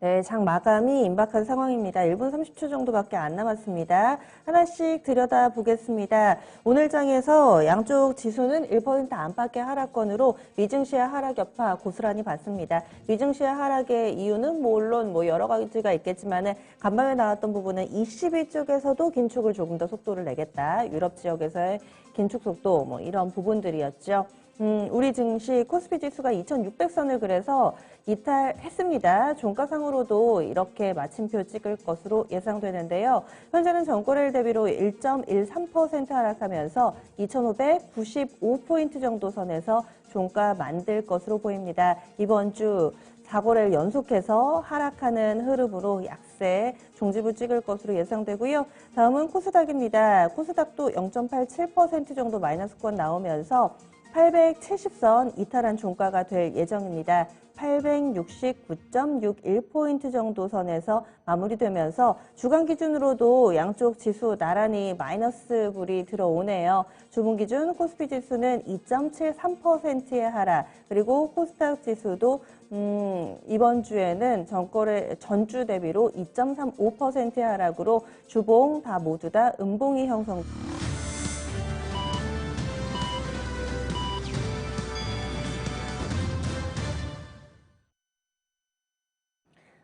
네, 장 마감이 임박한 상황입니다. 1분 30초 정도밖에 안 남았습니다. 하나씩 들여다보겠습니다. 오늘 장에서 양쪽 지수는 1% 안팎의 하락권으로 미증시의 하락 여파 고스란히 봤습니다. 미증시의 하락의 이유는 물론 여러 가지가 있겠지만 간밤에 나왔던 부분은 ECB 쪽에서도 긴축을 조금 더 속도를 내겠다. 유럽 지역에서의 긴축 속도 이런 부분들이었죠. 우리 증시 코스피 지수가 2600선을 그래서 이탈했습니다. 종가상으로도 이렇게 마침표 찍을 것으로 예상되는데요. 현재는 전고래일 대비로 1.13% 하락하면서 2595포인트 정도 선에서 종가 만들 것으로 보입니다. 이번 주 4거래일 연속해서 하락하는 흐름으로 약세 종집을 찍을 것으로 예상되고요. 다음은 코스닥입니다. 코스닥도 0.87% 정도 마이너스권 나오면서 870선 이탈한 종가가 될 예정입니다. 869.61포인트 정도 선에서 마무리되면서 주간 기준으로도 양쪽 지수 나란히 마이너스 불이 들어오네요. 주분 기준 코스피 지수는 2.73%의 하락, 그리고 코스닥 지수도 이번 주에는 전주 대비로 2.35%의 하락으로 주봉 모두 다 음봉이 형성.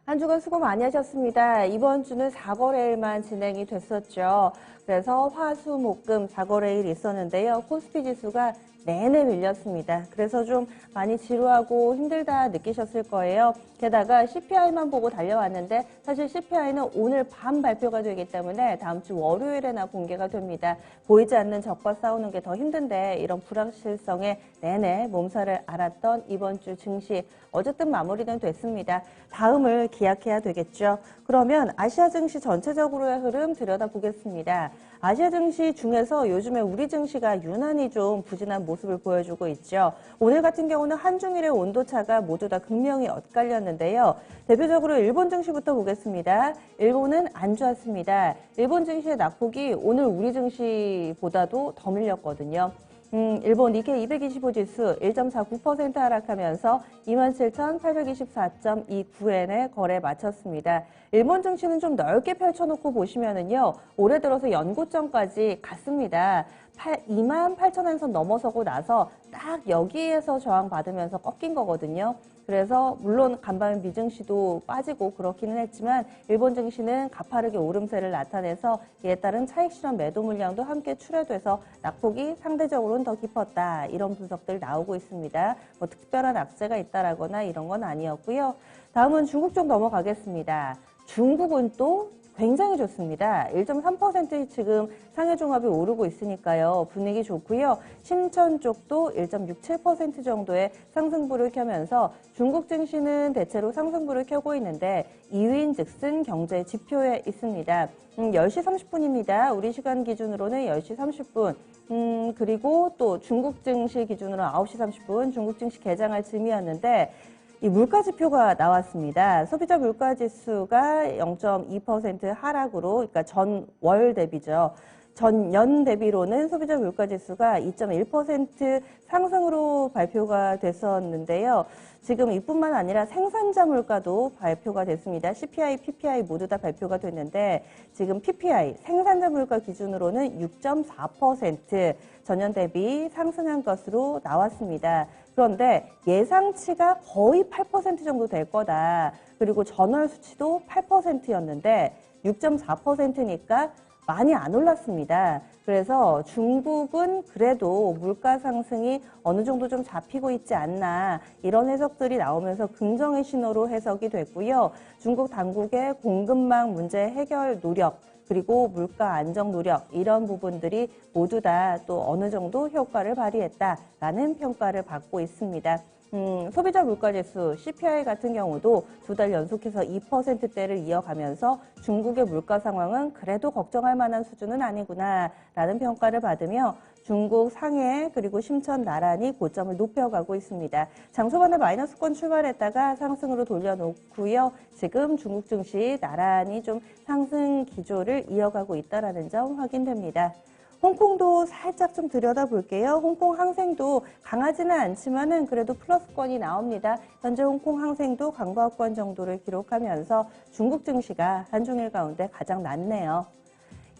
한 주간 수고 많이 하셨습니다. 이번 주는 4거래일만 진행이 됐었죠. 그래서 화, 수, 목, 금 4거래일 있었는데요. 코스피 지수가 내내 밀렸습니다. 그래서 좀 많이 지루하고 힘들다 느끼셨을 거예요. 게다가 CPI만 보고 달려왔는데 사실 CPI는 오늘 밤 발표가 되기 때문에 다음 주 월요일에나 공개가 됩니다. 보이지 않는 적과 싸우는 게 더 힘든데 이런 불확실성에 내내 몸살을 앓았던 이번 주 증시 어쨌든 마무리는 됐습니다. 다음을 기약해야 되겠죠. 그러면 아시아 증시 전체적으로의 흐름 들여다보겠습니다. 아시아 증시 중에서 요즘에 우리 증시가 유난히 좀 부진한 모습을 보여주고 있죠. 오늘 같은 경우는 한중일의 온도차가 모두 다 극명히 엇갈렸는데요. 대표적으로 일본 증시부터 보겠습니다. 일본은 안 좋았습니다. 일본 증시의 낙폭이 오늘 우리 증시보다도 더 밀렸거든요. 일본 니케이 225 지수 1.49% 하락하면서 27,824.29엔에 거래 마쳤습니다. 일본 증시는 좀 넓게 펼쳐놓고 보시면은요, 올해 들어서 연고점까지 갔습니다. 28,000선 넘어서고 나서 딱 여기에서 저항받으면서 꺾인 거거든요. 그래서 물론 간밤에 미증시도 빠지고 그렇기는 했지만 일본 증시는 가파르게 오름세를 나타내서 이에 따른 차익 실현 매도 물량도 함께 출회돼서 낙폭이 상대적으로는 더 깊었다. 이런 분석들 나오고 있습니다. 특별한 악재가 있다라거나 이런 건 아니었고요. 다음은 중국 쪽 넘어가겠습니다. 중국은 또 굉장히 좋습니다. 1.3% 지금 상해종합이 오르고 있으니까요. 분위기 좋고요. 신천 쪽도 1.67% 정도의 상승부를 켜면서 중국 증시는 대체로 상승부를 켜고 있는데 2위인 즉슨 경제 지표에 있습니다. 10시 30분입니다. 우리 시간 기준으로는 10시 30분. 그리고 또 중국 증시 기준으로 9시 30분 중국 증시 개장할 즈음이었는데 이 물가지표가 나왔습니다. 소비자 물가지수가 0.2% 하락으로, 그러니까 전월 대비죠. 전년 대비로는 소비자 물가지수가 2.1% 상승으로 발표가 됐었는데요. 지금 이뿐만 아니라 생산자 물가도 발표가 됐습니다. CPI, PPI 모두 다 발표가 됐는데 지금 PPI, 생산자 물가 기준으로는 6.4% 전년 대비 상승한 것으로 나왔습니다. 그런데 예상치가 거의 8% 정도 될 거다. 그리고 전월 수치도 8%였는데 6.4%니까 많이 안 올랐습니다. 그래서 중국은 그래도 물가 상승이 어느 정도 좀 잡히고 있지 않나 이런 해석들이 나오면서 긍정의 신호로 해석이 됐고요. 중국 당국의 공급망 문제 해결 노력 그리고 물가 안정 노력 이런 부분들이 모두 다 또 어느 정도 효과를 발휘했다라는 평가를 받고 있습니다. 소비자 물가지수 CPI 같은 경우도 2달 연속해서 2%대를 이어가면서 중국의 물가 상황은 그래도 걱정할 만한 수준은 아니구나라는 평가를 받으며 중국 상해 그리고 심천 나란히 고점을 높여가고 있습니다. 장초반에 마이너스권 출발했다가 상승으로 돌려놓고요. 지금 중국 증시 나란히 좀 상승 기조를 이어가고 있다는 점 확인됩니다. 홍콩도 살짝 좀 들여다볼게요. 홍콩 항생도 강하지는 않지만은 그래도 플러스권이 나옵니다. 현재 홍콩 항생도 강보합권 정도를 기록하면서 중국 증시가 한중일 가운데 가장 낮네요.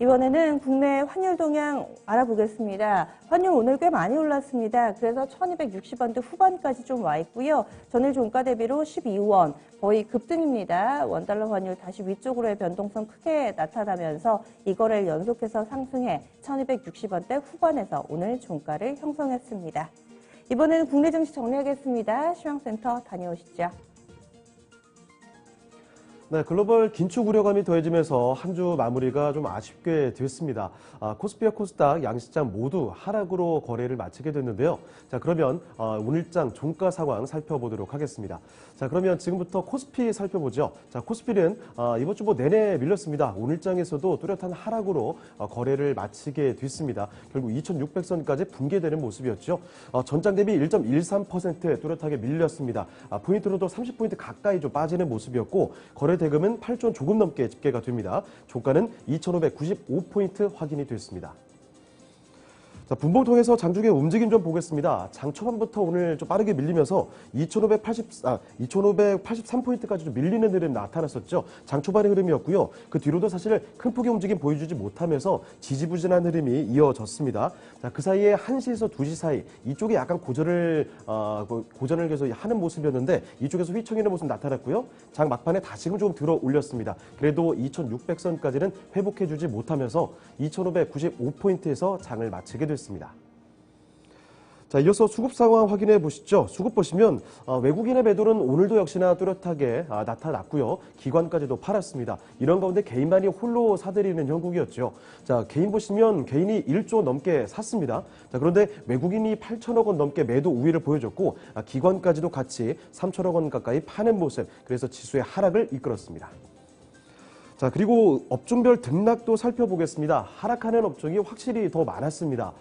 이번에는 국내 환율 동향 알아보겠습니다. 환율 오늘 꽤 많이 올랐습니다. 그래서 1260원대 후반까지 좀 와 있고요. 전일 종가 대비로 12원, 거의 급등입니다. 원달러 환율 다시 위쪽으로의 변동성 크게 나타나면서 이거래일 연속해서 상승해 1260원대 후반에서 오늘 종가를 형성했습니다. 이번에는 국내 증시 정리하겠습니다. 시황센터 다녀오시죠. 네, 글로벌 긴축 우려감이 더해지면서 한 주 마무리가 좀 아쉽게 됐습니다. 코스피와 코스닥 양시장 모두 하락으로 거래를 마치게 됐는데요. 자, 그러면 오늘장 종가 상황 살펴보도록 하겠습니다. 자, 그러면 지금부터 코스피 살펴보죠. 자, 코스피는 이번 주 내내 밀렸습니다. 오늘장에서도 뚜렷한 하락으로 거래를 마치게 됐습니다. 결국 2600선까지 붕괴되는 모습이었죠. 전장 대비 1.13% 뚜렷하게 밀렸습니다. 포인트로도 30포인트 가까이 좀 빠지는 모습이었고 거래 대금은 8조 조금 넘게 집계가 됩니다. 종가는 2,595포인트 확인이 됐습니다. 자, 분봉 통해서 장중의 움직임 좀 보겠습니다. 장 초반부터 오늘 좀 빠르게 밀리면서 2,583포인트까지 좀 밀리는 흐름이 나타났었죠. 장 초반의 흐름이었고요. 그 뒤로도 사실 큰 폭의 움직임 보여주지 못하면서 지지부진한 흐름이 이어졌습니다. 자, 그 사이에 1시에서 2시 사이 이쪽에 약간 고전을 계속 하는 모습이었는데 이쪽에서 휘청이는 모습 나타났고요. 장 막판에 다시금 조금 들어 올렸습니다. 그래도 2,600선까지는 회복해주지 못하면서 2,595포인트에서 장을 마치게 됐습니다. 자, 이어서 수급 상황 확인해 보시죠. 수급 보시면 외국인의 매도는 오늘도 역시나 뚜렷하게 나타났고요. 기관까지도 팔았습니다. 이런 가운데 개인만이 홀로 사들이는 형국이었죠. 자, 개인 보시면 개인이 1조 넘게 샀습니다. 자, 그런데 외국인이 8천억 원 넘게 매도 우위를 보여줬고 기관까지도 같이 3천억 원 가까이 파는 모습. 그래서 지수의 하락을 이끌었습니다. 자, 그리고 업종별 등락도 살펴보겠습니다. 하락하는 업종이 확실히 더 많았습니다.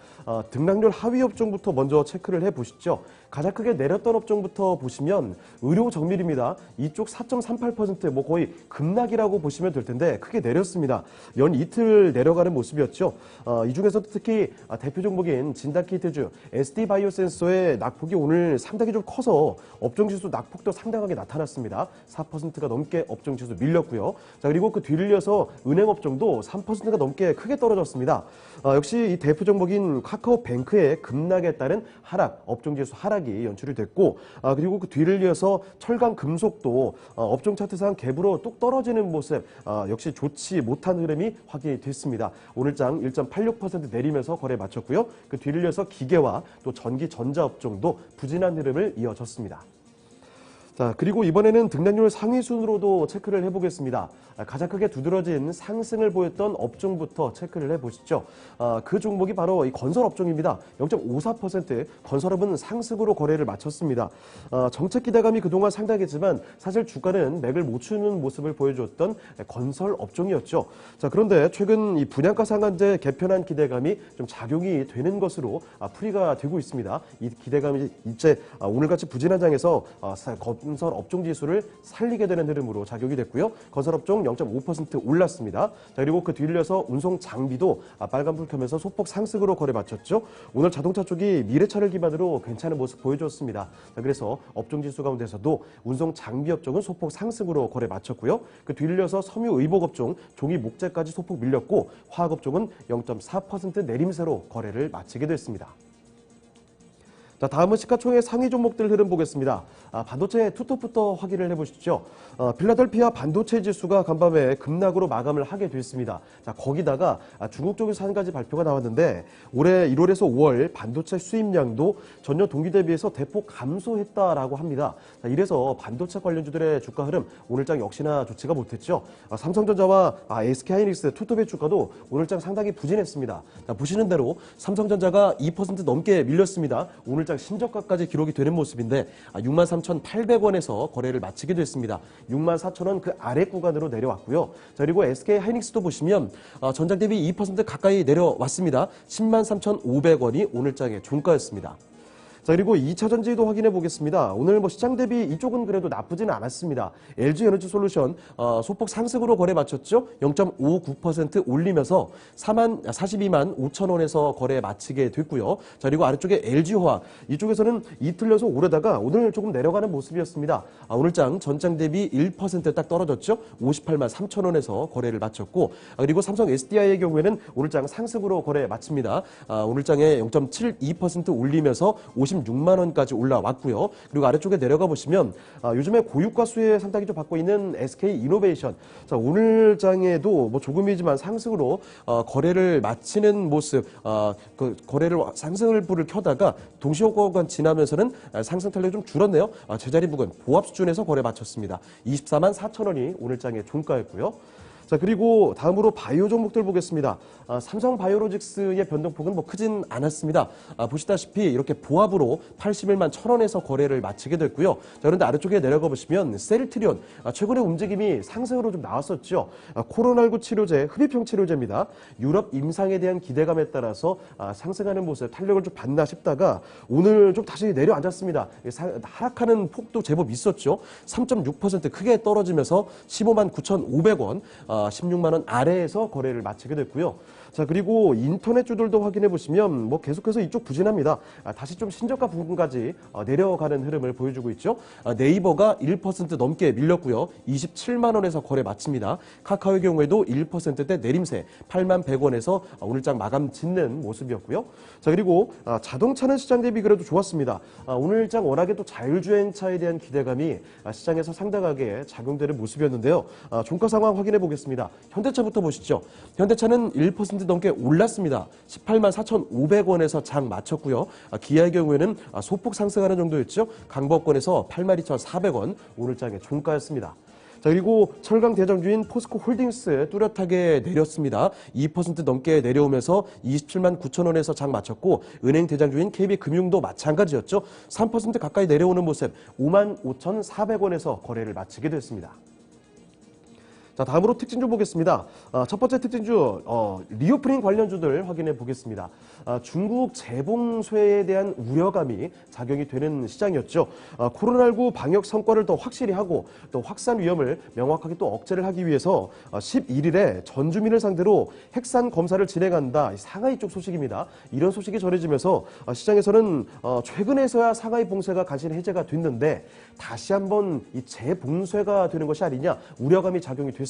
등락률 하위 업종부터 먼저 체크를 해보시죠. 가장 크게 내렸던 업종부터 보시면 의료 정밀입니다. 이쪽 4.38% 거의 급락이라고 보시면 될 텐데 크게 내렸습니다. 연 이틀 내려가는 모습이었죠. 이 중에서도 특히 대표 종목인 진단키트주 SD바이오센서의 낙폭이 오늘 상당히 좀 커서 업종지수 낙폭도 상당하게 나타났습니다. 4%가 넘게 업종지수 밀렸고요. 자, 그리고 그 뒤를 이어서 은행업종도 3%가 넘게 크게 떨어졌습니다. 역시 이 대표 종목인 카카오뱅크의 급락에 따른 하락, 업종지수 하락이 연출이 됐고 그리고 그 뒤를 이어서 철강 금속도 업종 차트상 갭으로 뚝 떨어지는 모습 역시 좋지 못한 흐름이 확인이 됐습니다. 오늘장 1.86% 내리면서 거래 마쳤고요. 그 뒤를 이어서 기계와 또 전기 전자업종도 부진한 흐름을 이어졌습니다. 자, 그리고 이번에는 등락률 상위 순으로도 체크를 해보겠습니다. 가장 크게 두드러진 상승을 보였던 업종부터 체크를 해보시죠. 그 종목이 바로 이 건설업종입니다. 0.54% 건설업은 상승으로 거래를 마쳤습니다. 정책 기대감이 그동안 상당했지만 사실 주가는 맥을 못 추는 모습을 보여줬던 건설업종이었죠. 자, 그런데 최근 이 분양가 상한제 개편한 기대감이 좀 작용이 되는 것으로 풀이가 되고 있습니다. 이 기대감이 이제 오늘같이 부진한 장에서 건설 업종 지수를 살리게 되는 흐름으로 작용이 됐고요. 건설업종 0.5% 올랐습니다. 자, 그리고 그 뒤를 이어서 운송 장비도 빨간불 켜면서 소폭 상승으로 거래 마쳤죠. 오늘 자동차 쪽이 미래차를 기반으로 괜찮은 모습 보여줬습니다. 자, 그래서 업종 지수 가운데서도 운송 장비 업종은 소폭 상승으로 거래 마쳤고요. 그 뒤를 이어서 섬유 의복 업종, 종이 목재까지 소폭 밀렸고 화학 업종은 0.4% 내림세로 거래를 마치게 됐습니다. 자, 다음은 시가총액 상위 종목들 흐름 보겠습니다. 반도체 투톱부터 확인을 해보시죠. 필라델피아 반도체 지수가 간밤에 급락으로 마감을 하게 됐습니다. 자, 거기다가 중국 쪽에서 한 가지 발표가 나왔는데 올해 1월에서 5월 반도체 수입량도 전년 동기 대비해서 대폭 감소했다라고 합니다. 자, 이래서 반도체 관련주들의 주가 흐름 오늘장 역시나 좋지가 못했죠. 삼성전자와 SK하이닉스 투톱의 주가도 오늘장 상당히 부진했습니다. 자, 보시는 대로 삼성전자가 2% 넘게 밀렸습니다. 오늘장 신저가까지 기록이 되는 모습인데 63,800원에서 거래를 마치게 됐습니다. 64,000원 그 아래 구간으로 내려왔고요. 자, 그리고 SK하이닉스도 보시면 전장 대비 2% 가까이 내려왔습니다. 103,500원이 오늘장의 종가였습니다. 자, 그리고 2차 전지도 확인해 보겠습니다. 오늘 뭐 시장 대비 이쪽은 그래도 나쁘지는 않았습니다. LG 에너지 솔루션 소폭 상승으로 거래 마쳤죠. 0.59% 올리면서 42만 5천 원에서 거래 마치게 됐고요. 자, 그리고 아래쪽에 LG화학 이쪽에서는 이틀 연속 오르다가 오늘 조금 내려가는 모습이었습니다. 오늘장 전장 대비 1% 떨어졌죠. 58만 3천 원에서 거래를 마쳤고, 그리고 삼성 SDI의 경우에는 오늘장 상승으로 거래 마칩니다. 오늘장에 0.72% 올리면서 56만 원까지 올라왔고요. 그리고 아래쪽에 내려가 보시면 요즘에 고유가 수혜 상당히 좀 받고 있는 SK 이노베이션. 자, 오늘장에도 뭐 조금이지만 상승으로 거래를 마치는 모습, 그 거래를 상승을 불을 켜다가 동시효과가 지나면서는 상승 탄력이 좀 줄었네요. 제자리 부근 보합 수준에서 거래 마쳤습니다. 24만 4천 원이 오늘장의 종가였고요. 자, 그리고 다음으로 바이오 종목들 보겠습니다. 삼성 바이오로직스의 변동폭은 뭐 크진 않았습니다. 보시다시피 이렇게 보합으로 81만 1천 원에서 거래를 마치게 됐고요. 자, 그런데 아래쪽에 내려가 보시면 셀트리온 최근에 움직임이 상승으로 좀 나왔었죠. 코로나19 치료제, 흡입형 치료제입니다. 유럽 임상에 대한 기대감에 따라서 상승하는 모습, 탄력을 좀 받나 싶다가 오늘 좀 다시 내려앉았습니다. 하락하는 폭도 제법 있었죠. 3.6% 크게 떨어지면서 15만 9,500원, 16만 원 아래에서 거래를 마치게 됐고요. 자, 그리고 인터넷주들도 확인해 보시면 뭐 계속해서 이쪽 부진합니다. 다시 좀 신저가 부분까지 내려가는 흐름을 보여주고 있죠. 네이버가 1% 넘게 밀렸고요. 27만 원에서 거래 마칩니다. 카카오의 경우에도 1%대 내림세 8만 100원에서 오늘장 마감 짓는 모습이었고요. 자, 그리고 자동차는 시장 대비 그래도 좋았습니다. 오늘장 워낙에 또 자율주행차에 대한 기대감이 시장에서 상당하게 작용되는 모습이었는데요. 종가 상황 확인해 보겠습니다. 현대차부터 보시죠. 현대차는 1% 넘게 올랐습니다. 18만 4,500원에서 장 마쳤고요. 기아의 경우에는 소폭 상승하는 정도였죠. 강법권에서 8만 2,400원 오늘장의 종가였습니다. 자, 그리고 철강 대장주인 포스코 홀딩스 뚜렷하게 내렸습니다. 2% 넘게 내려오면서 27만 9천 원에서 장 마쳤고, 은행 대장주인 KB금융도 마찬가지였죠. 3% 가까이 내려오는 모습 5만 5,400원에서 거래를 마치게 됐습니다. 자, 다음으로 특징주 보겠습니다. 첫 번째 특징주, 리오프닝 관련주들 확인해 보겠습니다. 중국 재봉쇄에 대한 우려감이 작용이 되는 시장이었죠. 코로나19 방역 성과를 더 확실히 하고 또 확산 위험을 명확하게 또 억제를 하기 위해서 11일에 전 주민을 상대로 핵산 검사를 진행한다. 상하이 쪽 소식입니다. 이런 소식이 전해지면서 시장에서는 최근에서야 상하이 봉쇄가 간신히 해제가 됐는데 다시 한번 이 재봉쇄가 되는 것이 아니냐 우려감이 작용이 됐습니다.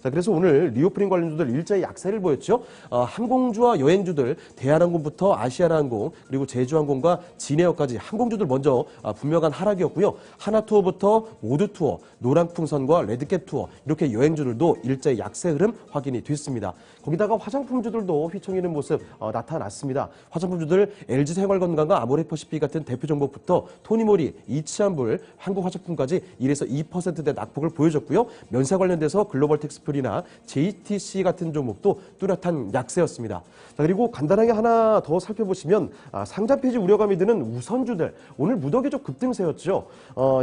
자, 그래서 오늘 리오프닝 관련주들 일제히 약세를 보였죠. 항공주와 여행주들, 대한항공부터 아시아나항공, 그리고 제주항공과 진에어까지 항공주들 먼저 분명한 하락이었고요. 하나투어부터 모두투어, 노랑풍선과 레드캡 투어 이렇게 여행주들도 일제히 약세 흐름 확인이 됐습니다. 거기다가 화장품주들도 휘청이는 모습 나타났습니다. 화장품주들 LG생활건강과 아모레퍼시픽 같은 대표 종목부터 토니모리, 이치안불, 한국화장품까지 1에서 2%대 낙폭을 보여줬고요. 면세 관련돼서 글로벌 텍스프리나 JTC 같은 종목도 뚜렷한 약세였습니다. 자, 그리고 간단하게 하나 더 살펴보시면 상장 폐지 우려감이 드는 우선주들 오늘 무더기적 급등세였죠.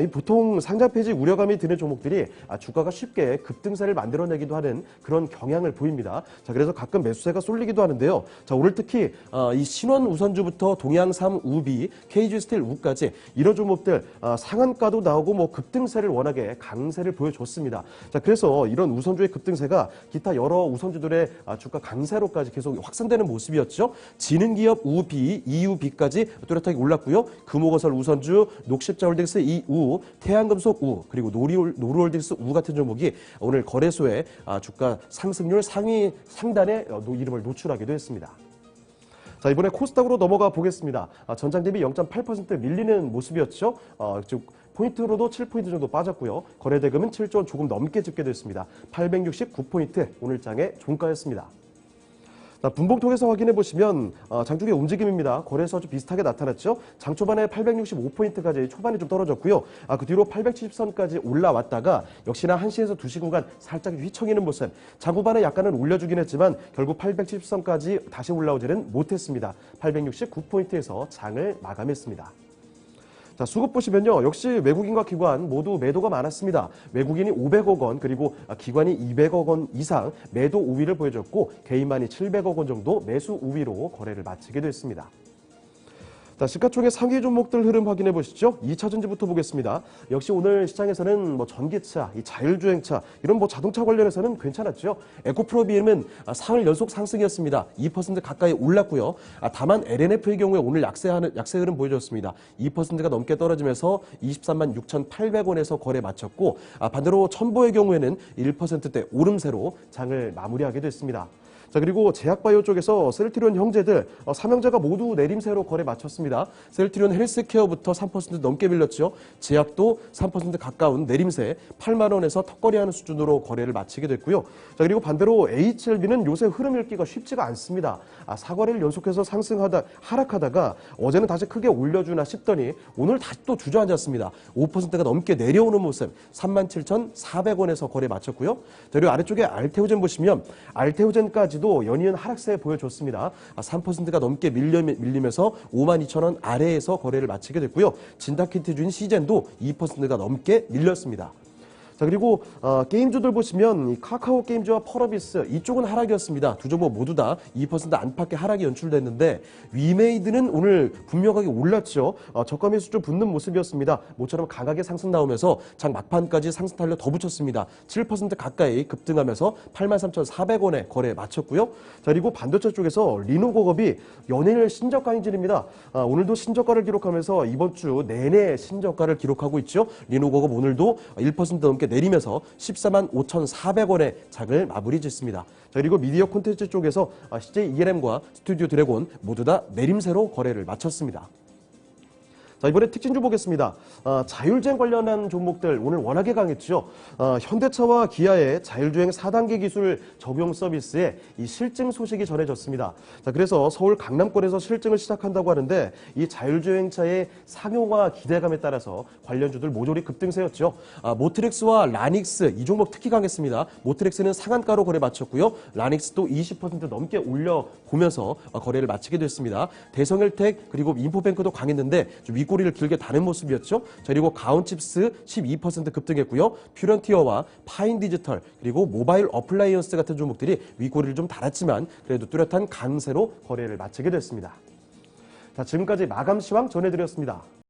이 보통 상장 폐지 우려감이 드는 종목들이 주가가 쉽게 급등세를 만들어내기도 하는 그런 경향을 보입니다. 자, 그래서 가끔 매수세가 쏠리기도 하는데요. 자, 오늘 특히 이 신원 우선주부터 동양삼 우비, KG스틸 우까지 이런 종목들 상한가도 나오고 뭐 급등세를 워낙에 강세를 보여줬습니다. 자, 그래서 이런 우선주의 급등세가 기타 여러 우선주들의 주가 강세로까지 계속 확산되는 모습이었죠. 지능기업 우비, EUB까지 뚜렷하게 올랐고요. 금호건설 우선주, 녹십자홀딩스 이우, 태양금속 우, 그리고 노루홀딩스 우 같은 종목이 오늘 거래소에 주가 상승률 상단에 이름을 노출하기도 했습니다. 자, 이번에 코스닥으로 넘어가 보겠습니다. 전장 대비 0.8% 밀리는 모습이었죠. 포인트로도 7포인트 정도 빠졌고요. 거래대금은 7조 원 조금 넘게 집계됐습니다. 869포인트 오늘장의 종가였습니다. 자, 분봉통에서 확인해 보시면 장중의 움직임입니다. 거래소 아주 비슷하게 나타났죠. 장 초반에 865포인트까지 초반에 좀 떨어졌고요. 그 뒤로 870선까지 올라왔다가 역시나 1시에서 2시 구간 살짝 휘청이는 모습. 장 후반에 약간은 올려주긴 했지만 결국 870선까지 다시 올라오지는 못했습니다. 869포인트에서 장을 마감했습니다. 자, 수급 보시면요. 역시 외국인과 기관 모두 매도가 많았습니다. 외국인이 500억 원, 그리고 기관이 200억 원 이상 매도 우위를 보여줬고 개인만이 700억 원 정도 매수 우위로 거래를 마치게 됐습니다. 자, 시가총액 상위 종목들 흐름 확인해 보시죠. 2차 전지부터 보겠습니다. 역시 오늘 시장에서는 전기차, 이 자율주행차, 이런 자동차 관련해서는 괜찮았죠. 에코프로비엠은 사흘 연속 상승이었습니다. 2% 가까이 올랐고요. 다만 LNF의 경우에 오늘 약세 흐름 보여줬습니다. 2%가 넘게 떨어지면서 23만 6,800원에서 거래 마쳤고, 반대로 첨보의 경우에는 1%대 오름세로 장을 마무리하게 됐습니다. 자, 그리고 제약바이오 쪽에서 셀트리온 형제들 삼형제가 모두 내림세로 거래 마쳤습니다. 셀트리온 헬스케어부터 3% 넘게 밀렸죠. 제약도 3% 가까운 내림세 8만 원에서 턱걸이하는 수준으로 거래를 마치게 됐고요. 자, 그리고 반대로 HLB는 요새 흐름 읽기가 쉽지가 않습니다. 사거래를 연속해서 하락하다가 어제는 다시 크게 올려주나 싶더니 오늘 다시 또 주저앉았습니다. 5%가 넘게 내려오는 모습 37,400원에서 거래 마쳤고요. 그리고 아래쪽에 알테오젠 보시면 알테오젠까지 도 연이은 하락세 보여줬습니다. 3%가 넘게 밀리면서 52,000원 아래에서 거래를 마치게 됐고요. 진다키트주인 시젠도 2%가 넘게 밀렸습니다. 자, 그리고 게임주들 보시면 이 카카오 게임즈와 펄어비스 이쪽은 하락이었습니다. 두 종목 모두 다 2% 안팎의 하락이 연출됐는데 위메이드는 오늘 분명하게 올랐죠. 저가 매수 좀 붙는 모습이었습니다. 모처럼 강하게 상승 나오면서 장 막판까지 상승 탄력 더 붙였습니다. 7% 가까이 급등하면서 83,400원에 거래 마쳤고요. 자, 그리고 반도체 쪽에서 리노고업이 연일 신저가 행진입니다. 오늘도 신저가를 기록하면서 이번 주 내내 신저가를 기록하고 있죠. 리노고업 오늘도 1% 넘게 내리면서 14만 5,400원의 장을 마무리 짓습니다. 자, 그리고 미디어 콘텐츠 쪽에서 CJ ELM과 스튜디오 드래곤 모두 다 내림세로 거래를 마쳤습니다. 자, 이번에 특징주 보겠습니다. 자율주행 관련한 종목들 오늘 워낙에 강했죠. 현대차와 기아의 자율주행 4단계 기술 적용 서비스에 이 실증 소식이 전해졌습니다. 자, 그래서 서울 강남권에서 실증을 시작한다고 하는데 이 자율주행차의 상용화 기대감에 따라서 관련주들 모조리 급등세였죠. 모트렉스와 라닉스 이 종목 특히 강했습니다. 모트렉스는 상한가로 거래 마쳤고요. 라닉스도 20% 넘게 올려보면서 거래를 마치게 됐습니다. 대성헬텍 그리고 인포뱅크도 강했는데 좀 윗꼬리를 길게 다는 모습이었죠. 자, 그리고 가온칩스 12% 급등했고요. 퓨런티어와 파인디지털 그리고 모바일 어플라이언스 같은 종목들이 윗꼬리를 좀 달았지만 그래도 뚜렷한 강세로 거래를 마치게 됐습니다. 자, 지금까지 마감 시황 전해드렸습니다.